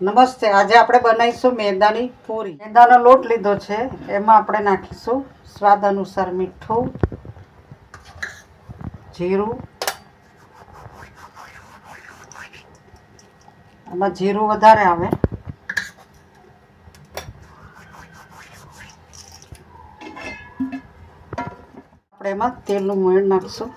નમસ્તે। આજે આપણે બનાવીશું મેંદાની પૂરી। મેંદાનો લોટ લીધો છે, એમાં આપણે નાખીશું સ્વાદ અનુસાર મીઠું, જીરું। આમાં જીરું વધારે આવે। આપણે એમાં તેલનું મોણ નાખીશું।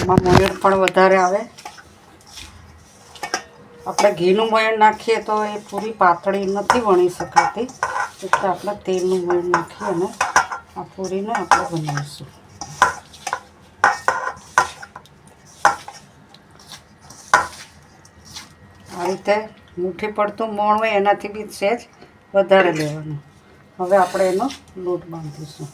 એમાં મોયણ પણ વધારે આવે। આપણે ઘીનું મોયણ નાખીએ તો એ પૂરી પાતળી નથી વણી શકાતી, એટલે આપણે તેલનું મોયણ નાખી અને આ પૂરીને આપણે બનાવીશું। આ રીતે મુઠ્ઠી પડતું મોણ હોય એનાથી બી સહેજ વધારે લેવાનું। હવે આપણે એનો લોટ બાંધીશું।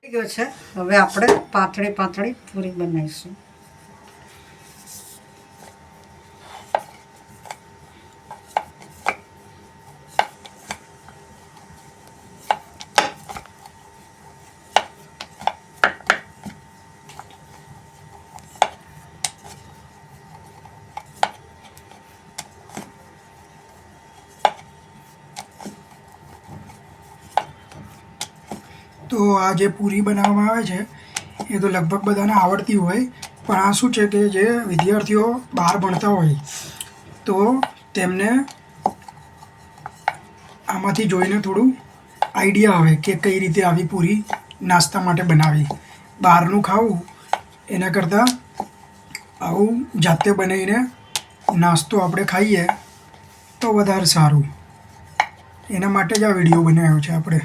થઈ ગયો છે। હવે આપણે પાતળી પાતળી પૂરી બનાવીશું। તો આ જે પૂરી બનાવવામાં આવે છે એ તો લગભગ બધાને આવડતી હોય, પણ આ શું છે કે જે વિદ્યાર્થીઓ બહાર ભણતા હોય તો તેમને આમાંથી જોઈને થોડું આઈડિયા આવે કે કઈ રીતે આવી પૂરી નાસ્તા માટે બનાવી। બહારનું ખાવું એના કરતાં આવું જાતે બનાવીને નાસ્તો આપણે ખાઈએ તો વધારે સારું। એના માટે જ આ વિડીયો બનાવ્યો છે આપણે।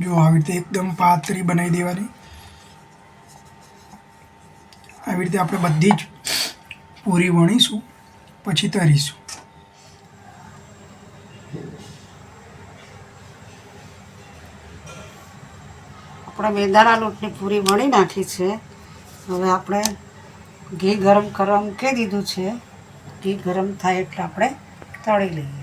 જો આવી રીતે એકદમ પાતળી બનાવી દેવાની। આવી રીતે આપણે બધી જ પૂરી વણીશું, પછી તળીશું। આપણે મેંદાના લોટની પૂરી વણી નાખી છે। હવે આપણે ઘી ગરમ કરવા મૂકી દીધું છે। ઘી ગરમ થાય એટલે આપણે તળી લઈએ।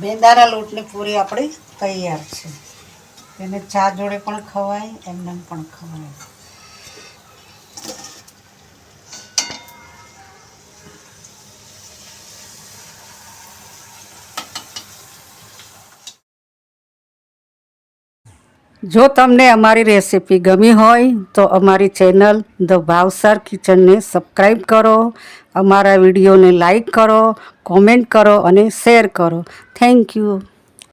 મેંદાના લોટની પૂરી આપણી તૈયાર છે. એને ચા જોડે પણ ખવાય, એમને પણ ખવાય. જો તમને અમારી રેસીપી ગમી હોય તો અમારી ચેનલ ધ ભાવસાર કિચનને સબસ્ક્રાઈબ કરો, અમારા વિડીયોને લાઈક કરો, કોમેન્ટ કરો અને શેર કરો. Thank you.